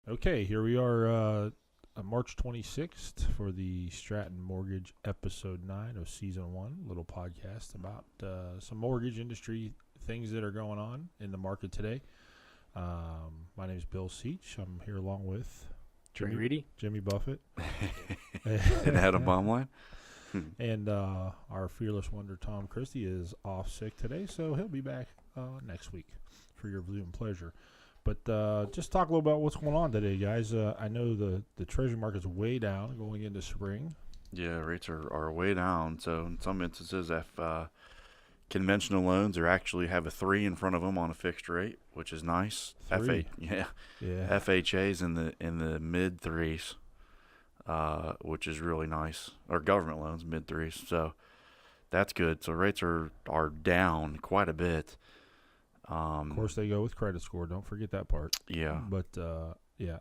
Okay, here we are, March 26th for the Stratton Mortgage Episode 9 of Season 1, little podcast about some mortgage industry things that are going on in the market today. My name is Bill Seach. I'm here along with Jimmy Buffett. And Adam Baumline. And our fearless wonder, Tom Christie, is off sick today, so he'll be back next week for your view and pleasure. But just talk a little about what's going on today, guys. I know the treasury market's way down going into spring. Yeah, rates are way down. So in some instances, if conventional loans are actually have a 3 in front of them on a fixed rate, which is nice. Yeah. FHA's in the mid 3s, which is really nice. Or government loans mid 3s, so that's good. So rates are down quite a bit. Of course, they go with credit score. Don't forget that part. Yeah. But,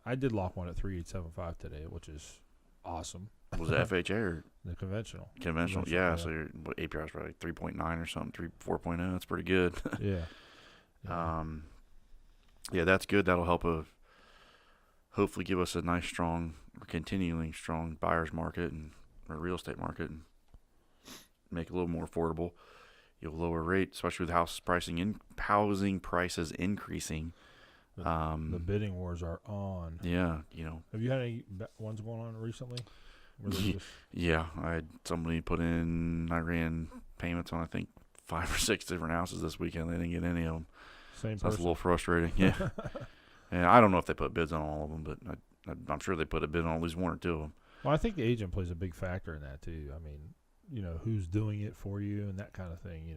I did lock one at 3.875 today, which is awesome. Was it FHA or? The conventional. Conventional, yeah. So your APR is probably 3.9 or something, 4.0. That's pretty good. Yeah. Yeah, that's good. That'll help hopefully give us a nice, strong, continuing strong buyer's market and or real estate market and make it a little more affordable. You'll lower rate, especially with housing prices increasing. The bidding wars are on. Yeah, Have you had any ones going on recently? Yeah, I had somebody I ran payments on, I think, 5 or 6 different houses this weekend. They didn't get any of them. Same so that's a person. little frustrating. Yeah. And I don't know if they put bids on all of them, but I'm sure they put a bid on at least 1 or 2 of them. Well, I think the agent plays a big factor in that, too. I mean, who's doing it for you and that kind of thing,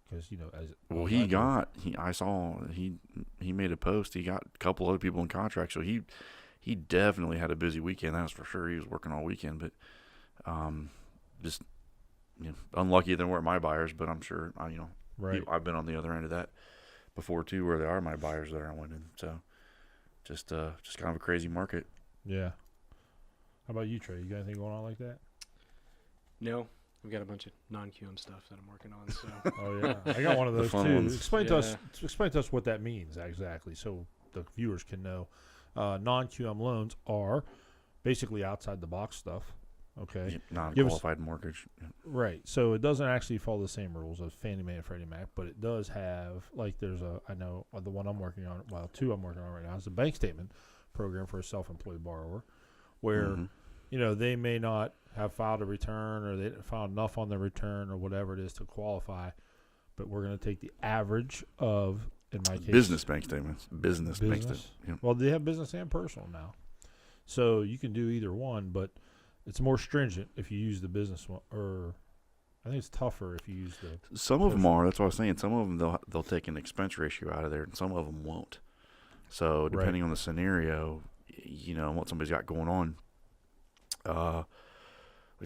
because, I saw he made a post. He got a couple other people in contract, so he definitely had a busy weekend. That's for sure. He was working all weekend, but just unlucky they weren't my buyers. But I'm sure right. I've been on the other end of that before too, where they are my buyers that I went in. So just kind of a crazy market. Yeah. How about you, Trey? You got anything going on like that? No. We've got a bunch of non-QM stuff that I'm working on. So. Oh yeah, I got one of those too. Ones. Explain to us what that means exactly, so the viewers can know. Non-QM loans are basically outside the box stuff. Okay, non-qualified mortgage. Yeah. Right. So it doesn't actually follow the same rules as Fannie Mae and Freddie Mac, but it does have I know the one I'm working on. Well, 2 I'm working on right now is a bank statement program for a self-employed borrower, where they may not have filed a return or they didn't file enough on the return or whatever it is to qualify, but we're going to take the average of, in my case, business bank statements. Business bank statements. Yeah. Well, they have business and personal now, so you can do either one, but it's more stringent if you use the business one, or I think it's tougher if you use the. Some of them are. That's what I was saying. Some of them they'll take an expense ratio out of there, and some of them won't. So depending on the scenario, and what somebody's got going on.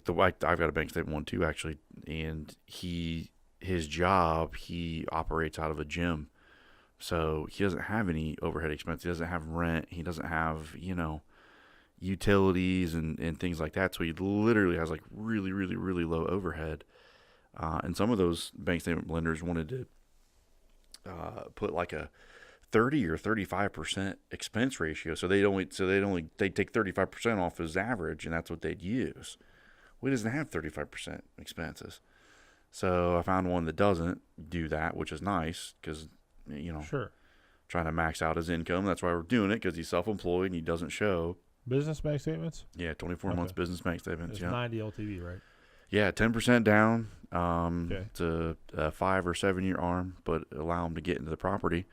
I've got a bank statement one too, actually, and his job, he operates out of a gym, so he doesn't have any overhead expense. He doesn't have rent. He doesn't have utilities and things like that. So he literally has like really, really, really low overhead. And some of those bank statement lenders wanted to put like a 30 or 35% expense ratio. So they'd take 35% off his average, and that's what they'd use. Well, he doesn't have 35% expenses. So I found one that doesn't do that, which is nice because, Sure. Trying to max out his income. That's why we're doing it, because he's self-employed and he doesn't show. Business bank statements? Yeah, 24 months business bank statements. It's yeah. 90 LTV, right? Yeah, 10% down. Okay. It's a 5 or 7 year ARM, but allow him to get into the property.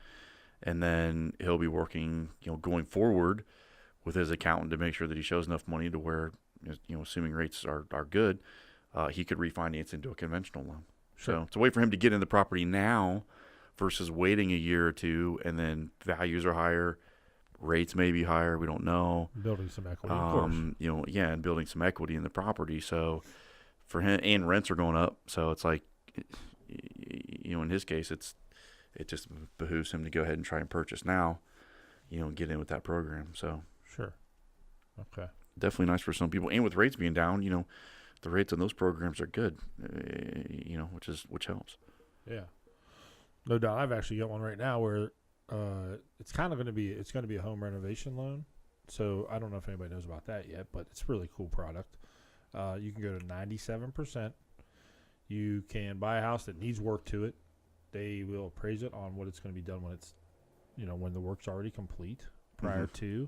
And then he'll be working, going forward with his accountant to make sure that he shows enough money to where, assuming rates are good, he could refinance into a conventional loan. Sure. So it's a way for him to get in the property now versus waiting a year or two, and then values are higher, rates may be higher, we don't know. Building some equity, of course. And building some equity in the property. So for him, and rents are going up, so it's like, in his case, it just behooves him to go ahead and try and purchase now, and get in with that program. So sure. Okay. Definitely nice for some people. And with rates being down, the rates on those programs are good, which helps. Yeah. No doubt. I've actually got one right now where it's kind of going to be a home renovation loan. So I don't know if anybody knows about that yet, but it's a really cool product. You can go to 97%. You can buy a house that needs work to it. They will appraise it on what it's going to be done when it's, when the work's already complete. Prior to,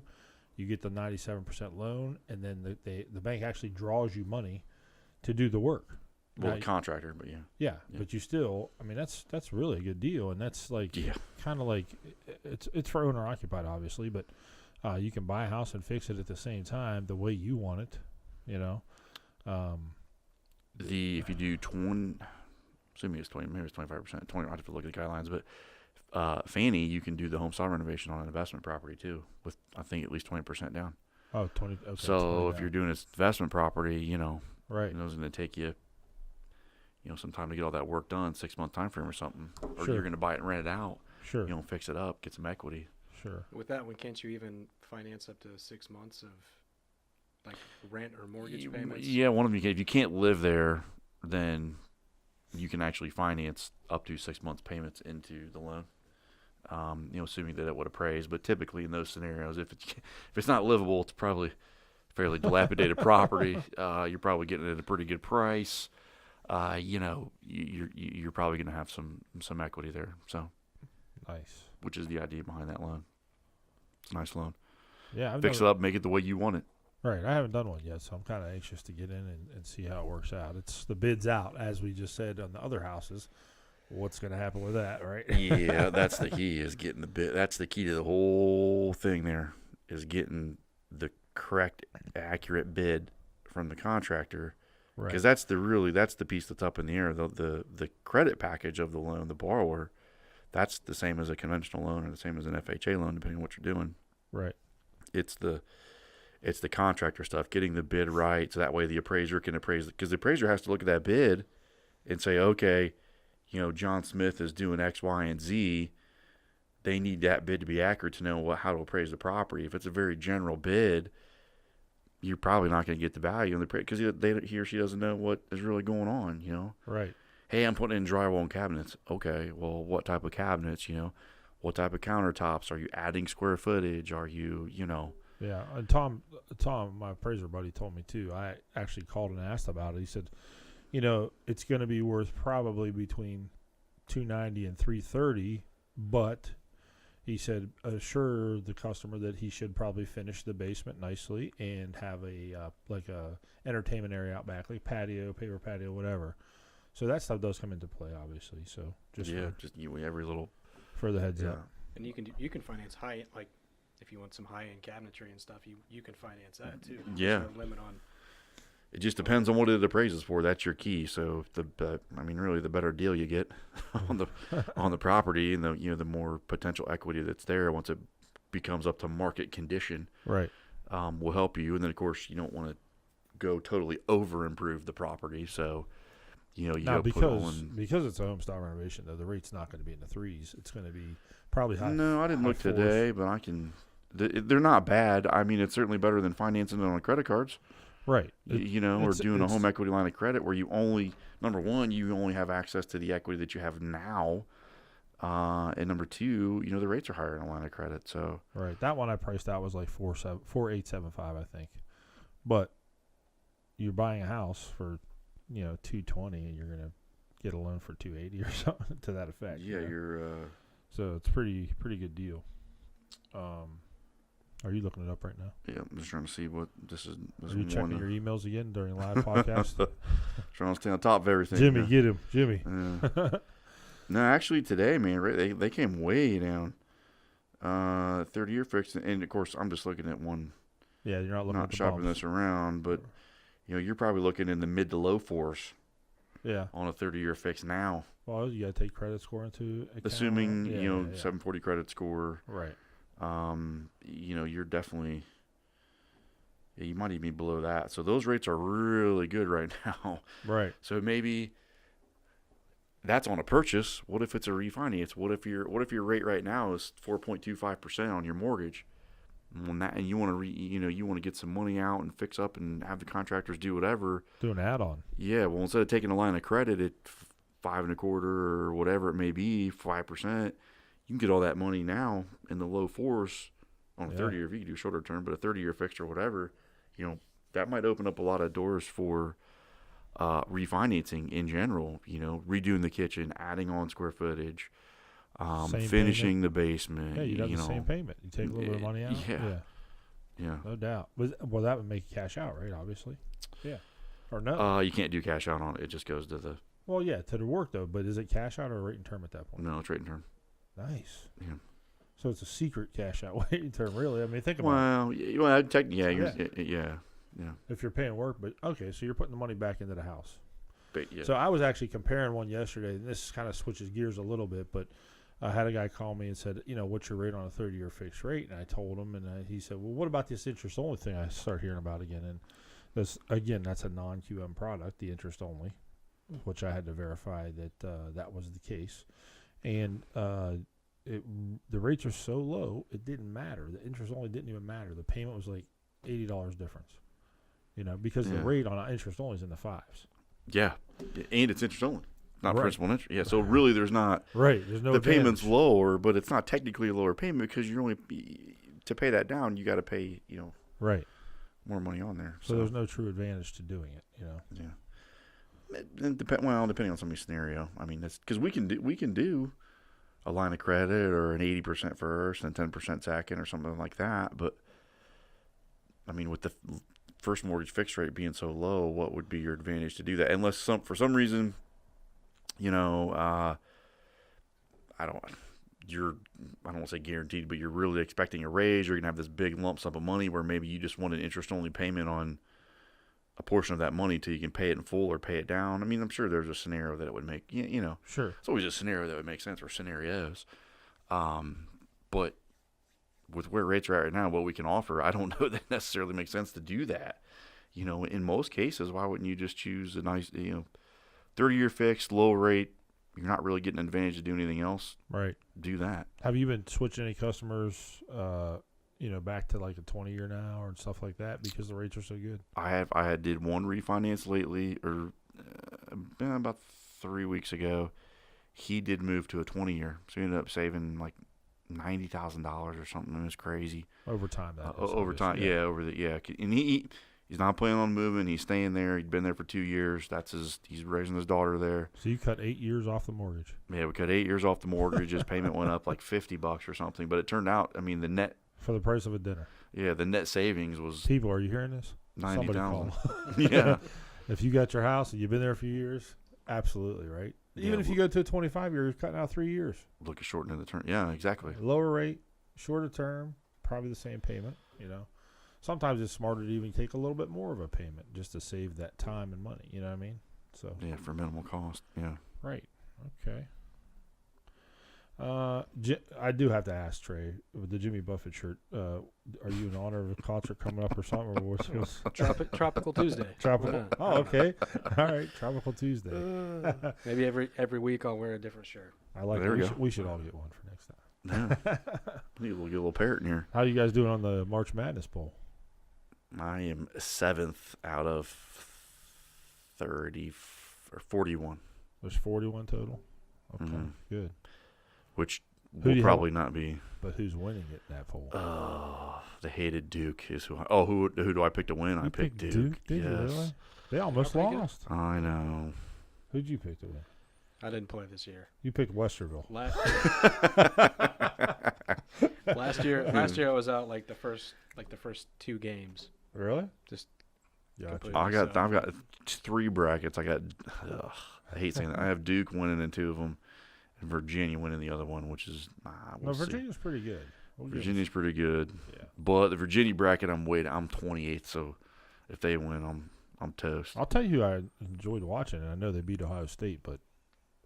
you get the 97% loan, and then the bank actually draws you money to do the work. Well, the contractor, but yeah, but you still, that's really a good deal, and that's kind of like it's for owner occupied, obviously, but you can buy a house and fix it at the same time the way you want it, if you do 20, assuming it's 20, maybe it's 25%, 20. I have to look at the guidelines, but Fannie, you can do the home style renovation on an investment property too, with I think at least 20% down. Oh, 20. Okay, so 20 if you're doing an investment property, right, it's going to take you, some time to get all that work done, 6-month time frame or something, or Sure. you're going to buy it and rent it out. Sure. Fix it up, get some equity. Sure. With that one, can't you even finance up to 6 months of like rent or mortgage payments? Yeah, one of them. If you can't live there, then you can actually finance up to 6 months payments into the loan. Assuming that it would appraise. But typically in those scenarios, if it's not livable, it's probably fairly dilapidated property. You're probably getting it at a pretty good price. You're probably going to have some equity there. So Nice. Which is the idea behind that loan. It's a nice loan. Yeah, Fix it up, make it the way you want it. Right. I haven't done one yet, so I'm kind of anxious to get in and see how it works out. It's the bid's out, as we just said on the other houses. What's going to happen with that, right? Yeah, that's the key, is getting the bid. That's the key to the whole thing there, is getting the correct, accurate bid from the contractor. Right. Because that's the piece that's up in the air. The credit package of the loan, the borrower, that's the same as a conventional loan or the same as an FHA loan, depending on what you're doing. Right. It's the contractor stuff, getting the bid right, so that way the appraiser can appraise it. Because the appraiser has to look at that bid and say, okay, John Smith is doing X, Y, and Z. They need that bid to be accurate to know how to appraise the property. If it's a very general bid, you're probably not going to get the value in the because he or she doesn't know what is really going on. Right. Hey, I'm putting in drywall and cabinets. Okay, well, what type of cabinets? What type of countertops? Are you adding square footage? Are you, Yeah, and Tom, my appraiser buddy, told me too. I actually called and asked about it. He said, it's going to be worth probably between $290 and $330, but he said assure the customer that he should probably finish the basement nicely and have a entertainment area out back, like patio, paper patio, whatever. So that stuff does come into play, obviously. So just every little for the heads up. And you can finance high, like if you want some high end cabinetry and stuff, you can finance that too. Yeah. There's no limit on. It just depends on what it appraises for. That's your key. So really the better deal you get on the property, and the more potential equity that's there once it becomes up to market condition, right, will help you. And then of course you don't want to go totally over improve the property. So now because it's a home style renovation, though, the rate's not going to be in the threes. It's going to be probably high. No, I didn't look fours. today, but I can. They're not bad. I mean, it's certainly better than financing it on credit cards. Right. Or doing a home equity line of credit where you only have access to the equity that you have now. And number two, the rates are higher in a line of credit. So right. That one I priced out was like 4,875, I think. But you're buying a house for, $220, and you're gonna get a loan for $280 or something to that effect. Yeah, you're so it's pretty good deal. Are you looking it up right now? Yeah, I'm just trying to see what this is. Are you checking your emails again during live podcast? Trying to stay on top of everything. Jimmy, get him, Jimmy. No, actually today, man, they came way down. 30-year fixed, and of course I'm just looking at one. Yeah, you're not looking at the shopping bumps. this around, but you're probably looking in the mid to low fours. Yeah. On a 30-year fix now. Well, you got to take credit score into account. Assuming 740 credit score. Right. You're definitely. Yeah, you might even be below that. So those rates are really good right now. Right. So maybe that's on a purchase. What if it's a refinance? What if your rate right now is 4.25% on your mortgage? And you want to you want to get some money out and fix up and have the contractors do whatever. Do an add-on. Yeah. Well, instead of taking a line of credit at 5.25% or whatever it may be, 5%, you can get all that money now in the low fours on a Yeah. 30-year. If you can do shorter term, but a 30-year fixed or whatever, that might open up a lot of doors for refinancing in general. Redoing the kitchen, adding on square footage, Same finishing the basement. Yeah, you'd have the same payment. You take a little bit of money out. Yeah. No doubt. Well, that would make you cash out, right? Obviously. Yeah. Or no? You can't do cash out on it. It just goes to the Well, yeah, to the work though. But is it cash out or rate and term at that point? no, it's rate and term. Nice. Yeah. So it's a secret cash out rate and term, really. I mean, think about Yeah. if you're paying work, but okay, so you're putting the money back into the house. But yeah. So I was actually comparing one yesterday, and this kind of switches gears a little bit, but I had a guy call me and said, what's your rate on a 30-year fixed rate? And I told him, and he said, well, what about this interest only thing I start hearing about again? And that's a non-QM product, the interest only, which I had to verify that that was the case. And the rates are so low, it didn't matter. The interest only didn't even matter. The payment was like $80 difference, because the rate on interest only is in the fives. Yeah, and it's interest only, not Right. principal and interest. Yeah, so really, there's not. Right. There's no The advantage. payment's lower, but it's not technically a lower payment because you're only to pay that down. You got to pay, Right. more money on there. So there's no true advantage to doing it. Yeah. Depending on somebody's scenario. I mean, that's because we can do a line of credit or an 80% first and 10% second or something like that. But I mean, with the first mortgage fixed rate being so low, what would be your advantage to do that? Unless for some reason, I don't want to say guaranteed, but you're really expecting a raise. You're gonna have this big lump sum of money where maybe you just want an interest only payment on a portion of that money till you can pay it in full or pay it down. I mean, I'm sure there's a scenario that it would make, Sure. it's always a scenario that would make sense, or scenarios. But with where rates are at right now, what we can offer, I don't know that necessarily makes sense to do that. In most cases, why wouldn't you just choose a nice, 30-year fixed, low rate? You're not really getting an advantage to do anything else. Right. Do that. Have you been switching any customers, back to like a 20-year now or stuff like that because the rates are so good? I did one refinance lately, or about 3 weeks ago. He did move to a 20-year, so he ended up saving like $90,000 or something. It was crazy. Over time, Over time, and he's not planning on moving. He's staying there. He'd been there for 2 years. He's raising his daughter there. So you cut 8 years off the mortgage. Yeah, we cut 8 years off the mortgage. His payment went up like $50 or something. But it turned out, I mean, the net For the price of a dinner. Yeah, the net savings was People, are you hearing this? 90,000. Yeah. If you got your house and you've been there a few years, absolutely, right? Even if you go to a 25-year, you're cutting out 3 years. Look at shortening the term. Yeah, exactly. Lower rate, shorter term, probably the same payment, Sometimes it's smarter to even take a little bit more of a payment just to save that time and money, you know what I mean? So Yeah, for minimal cost. Yeah. Right. Okay. I do have to ask Trey, with the Jimmy Buffett shirt, are you in honor of a concert coming up or something? Or what's Tropical Tuesday. Tropical. Yeah. Oh, okay. All right. Tropical Tuesday. Maybe every week I'll wear a different shirt. I like There it. we go. We should all get one for next time. Yeah. Get a little parrot in here. How you guys doing on the March Madness poll? I am 7th out of 30 or 41. There's 41 total. Okay, Mhm. good. Which Who do will you probably not be. But who's winning it in that poll? The hated Duke is who. Who do I pick to win? I You picked picked Duke. Did you Yes. really? They almost How big lost. I know. Who'd you pick to win? I didn't play this year. You picked Westerville. Last year I was out like the first 2 games. Really? Just Gotcha. completely. I've got 3 brackets. I hate saying that. I have Duke winning in 2 of them, and Virginia winning the other one, which is we'll see. Virginia's pretty good. We'll give Virginia's pretty good, Yeah. but the Virginia bracket I'm 28th. So if they win, I'm toast. I'll tell you who I enjoyed watching, and I know they beat Ohio State, but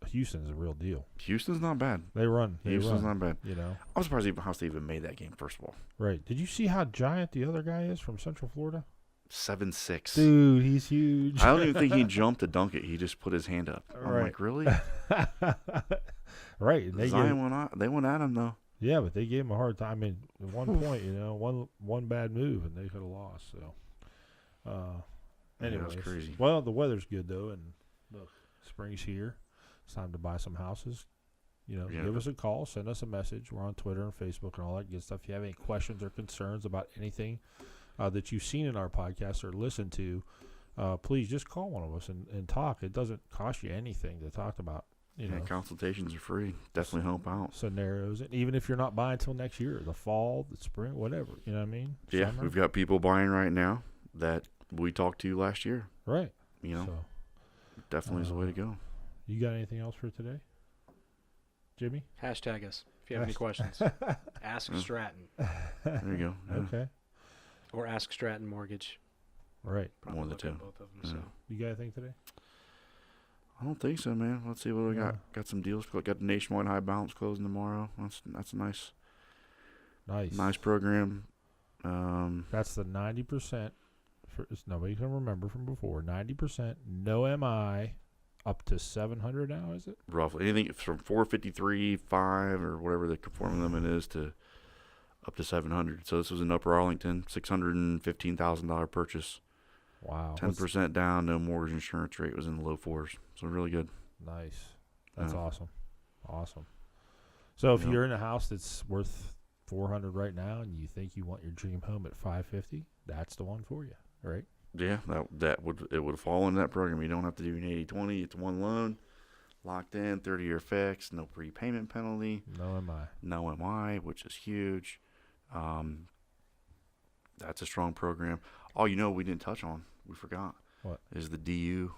Houston's a real deal. Houston's not bad. They run. Houston's not bad. You know. I'm surprised Ohio State even made that game. First of all, Right. Did you see how giant the other guy is from Central Florida? 7'6". Dude, he's huge. I don't even think he jumped to dunk it. He just put his hand up. I'm Right. like, really? Right. And They went at him though. yeah, but they gave him a hard time. I mean, at one point, one bad move and they could have lost. So, Yeah, it anyways, was crazy. well, the weather's good though, and look, spring's here. It's time to buy some houses. Yeah. Give us a call, send us a message. We're on Twitter and Facebook and all that good stuff. If you have any questions or concerns about anything that you've seen in our podcast or listened to, please just call one of us and talk. It doesn't cost you anything to talk about. Consultations are free. Definitely help out. Scenarios, and even if you're not buying until next year, the fall, the spring, whatever. You know what I mean? Yeah, Summer. we've got people buying right now that we talked to last year. Right. So, definitely is the way to go. You got anything else for today, Jimmy? Hashtag us if you have any questions. Ask Stratton. There you go. Yeah. Okay. Or Ask Stratton Mortgage. Right. One of the look at two. Both of them. Yeah. So. You got anything today? I don't think so, man. Let's see what we got. Got some deals. Got the Nationwide High Balance closing tomorrow. That's a nice program. That's the 90%. Nobody can remember from before. 90%, no MI, up to 700 now, is it? Roughly anything from 453, 5, or whatever the conforming limit is to up to 700. So this was in Upper Arlington, $615,000 purchase. Wow. 10% down, no mortgage insurance rate, was in the low 4s. So really good. Nice. That's awesome. So if you're in a house that's worth 400 right now and you think you want your dream home at 550, that's the one for you, right? Yeah, it would fall into that program. You don't have to do an 80-20. It's one loan, locked in, 30-year fixed, no prepayment penalty. No MI, which is huge. That's a strong program. Oh, we didn't touch on, we forgot. What? Is the DU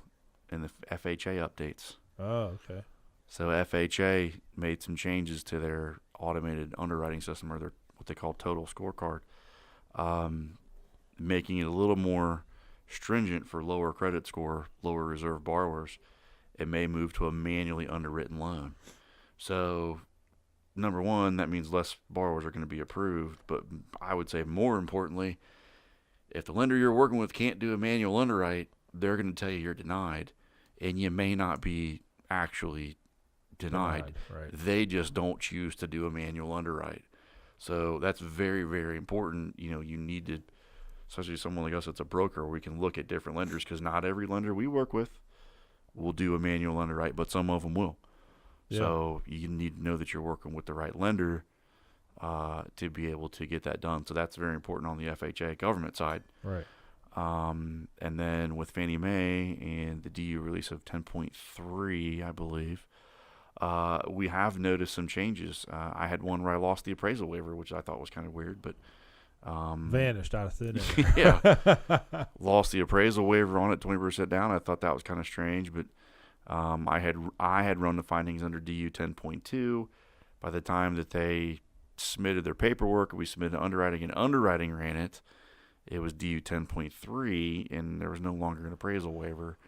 and the FHA updates. Oh, okay. So FHA made some changes to their automated underwriting system, or their what they call total scorecard, making it a little more stringent for lower credit score, lower reserve borrowers. It may move to a manually underwritten loan. So, number one, that means less borrowers are going to be approved. But I would say more importantly, if the lender you're working with can't do a manual underwrite, they're going to tell you you're denied, and you may not be actually denied. Right. They just don't choose to do a manual underwrite. So that's very, very important. You need to, especially someone like us that's a broker, we can look at different lenders, because not every lender we work with will do a manual underwrite, but some of them will. Yeah. So you need to know that you're working with the right lender to be able to get that done. So that's very important on the FHA government side. Right. And then with Fannie Mae and the DU release of 10.3, I believe, we have noticed some changes. I had one where I lost the appraisal waiver, which I thought was kind of weird, but vanished out of thin air. Yeah, lost the appraisal waiver on it, 20% down. I thought that was kind of strange, but I had run the findings under DU 10.2. By the time that they submitted their paperwork, we submitted underwriting, and underwriting ran it. It was DU 10.3, and there was no longer an appraisal waiver,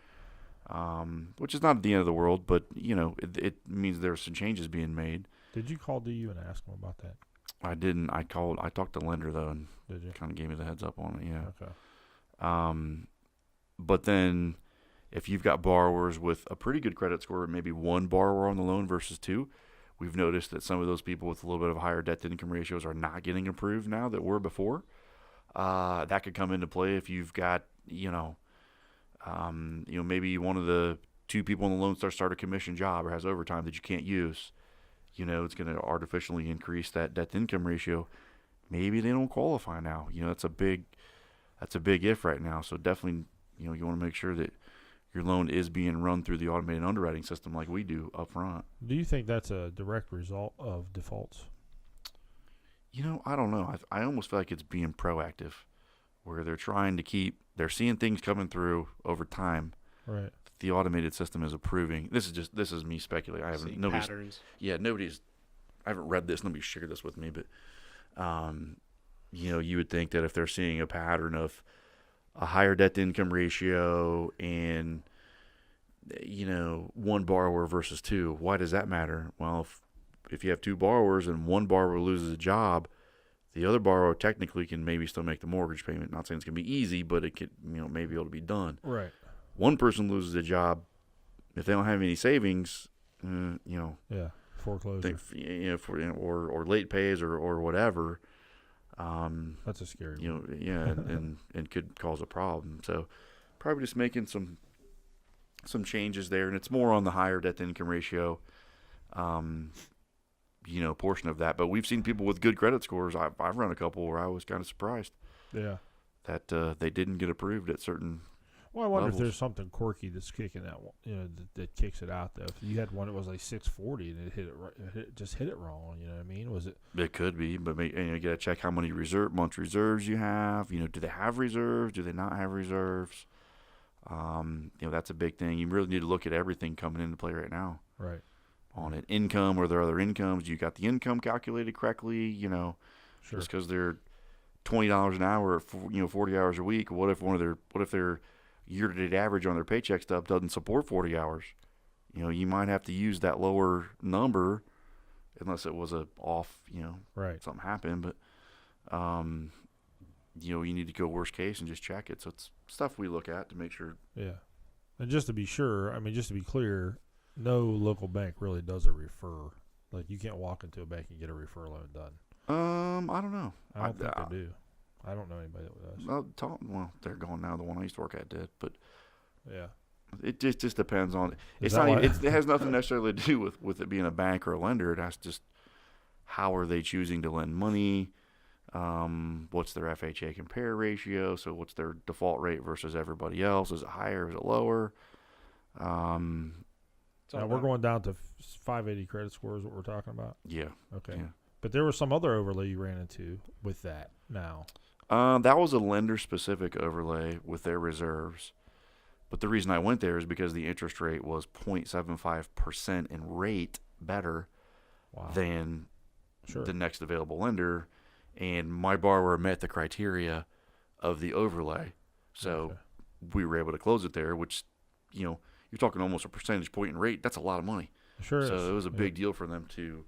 which is not the end of the world, but it means there's some changes being made. Did you call DU and ask them about that? I didn't. I talked to the lender though, and did you? Kind of gave me the heads up on it. Yeah. Okay. But then, if you've got borrowers with a pretty good credit score, maybe one borrower on the loan versus two, we've noticed that some of those people with a little bit of higher debt-to-income ratios are not getting approved now that were before. That could come into play if you've got, maybe one of the two people on the loan start a commission job or has overtime that you can't use. It's going to artificially increase that debt-to-income ratio. Maybe they don't qualify now. That's a big if right now. So definitely, you want to make sure that your loan is being run through the automated underwriting system like we do up front. Do you think that's a direct result of defaults? I don't know. I almost feel like it's being proactive, where they're trying to they're seeing things coming through over time. Right. The automated system is approving. This is me speculating. I haven't patterns. Yeah, I haven't read this. Nobody shared this with me, but you would think that if they're seeing a pattern of a higher debt to income ratio and one borrower versus two, why does that matter? Well, if you have two borrowers and one borrower loses a job, the other borrower technically can maybe still make the mortgage payment. Not saying it's going to be easy, but it could, may be able to be done. Right. One person loses a job, if they don't have any savings, yeah, foreclosure, or late pays or whatever. That's a scary one. and could cause a problem. So probably just making some changes there, and it's more on the higher debt to income ratio. portion of that. But we've seen people with good credit scores. I've run a couple where I was kind of surprised Yeah. that they didn't get approved at certain. Well, I wonder levels. if there's something quirky that's kicking that one, that kicks it out though. If you had one that was like 640 and it hit it right, just hit it wrong, you know what I mean? Was it? It could be, but you got to check how many month reserves you have. Do they have reserves? Do they not have reserves? That's a big thing. You really need to look at everything coming into play right now. Right. On it, income, or there are other incomes. You got the income calculated correctly. Sure. Just because they're $20 an hour, 40 hours a week. What if their year-to-date average on their paycheck stub doesn't support 40 hours? You might have to use that lower number, unless it was a off. Right. Something happened, but you need to go worst case and just check it. So it's stuff we look at to make sure. Yeah. And just to be sure, just to be clear, no local bank really does a refer. Like, you can't walk into a bank and get a refer loan done. I don't know. I don't think they do. I don't know anybody that does. Well, they're gone now. The one I used to work at did, but yeah, it just depends on. Is It's that not. why- It has nothing necessarily to do with it being a bank or a lender. It has just how are they choosing to lend money. What's their FHA compare ratio? So what's their default rate versus everybody else? Is it higher? Is it lower? Now we're going down to 580 credit score is what we're talking about. Yeah. Okay. Yeah. But there was some other overlay you ran into with that now. That was a lender-specific overlay with their reserves. But the reason I went there is because the interest rate was 0.75% in rate better than the next available lender. And my borrower met the criteria of the overlay. So we were able to close it there, which, you're talking almost a percentage point in rate. That's a lot of money. Sure is. So it was a big deal for them to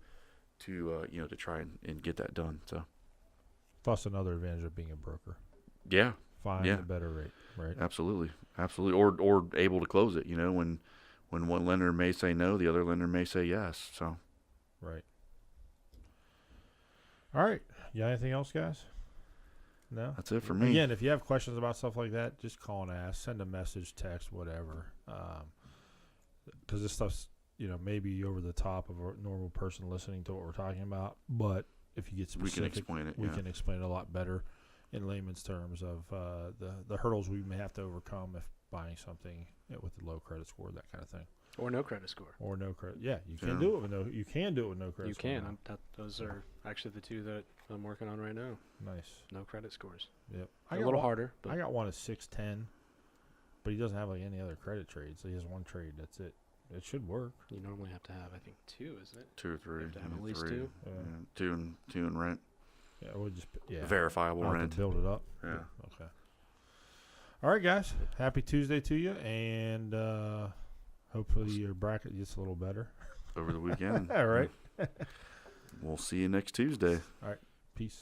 try and get that done. So plus another advantage of being a broker. Yeah. Find a better rate, right? Absolutely. Or able to close it, when one lender may say no, the other lender may say yes. So right. All right. You got anything else, guys? No? That's it for me. Again, if you have questions about stuff like that, just call and ask. Send a message, text, whatever. Because this stuff's, maybe over the top of a normal person listening to what we're talking about. But if you get specific, we can explain it. We can explain it a lot better in layman's terms of the hurdles we may have to overcome if buying something with a low credit score, that kind of thing. Or no credit score. Or no credit. Yeah, you can do it with no. You can do it with no credit. You score can. now. Those are actually the two that I'm working on right now. Nice. No credit scores. Yep. A little harder. But I got one at 610, but he doesn't have like any other credit trades. So he has one trade. That's it. It should work. You normally have to have, I think, two, isn't it? 2 or 3. You have to have at least three. two. Yeah. Two and rent. Yeah, we'll just Verifiable I'll have rent. to build it up. Yeah. Okay. All right, guys. Happy Tuesday to you, and hopefully your bracket gets a little better Over the weekend. All right. We'll see you next Tuesday. Peace.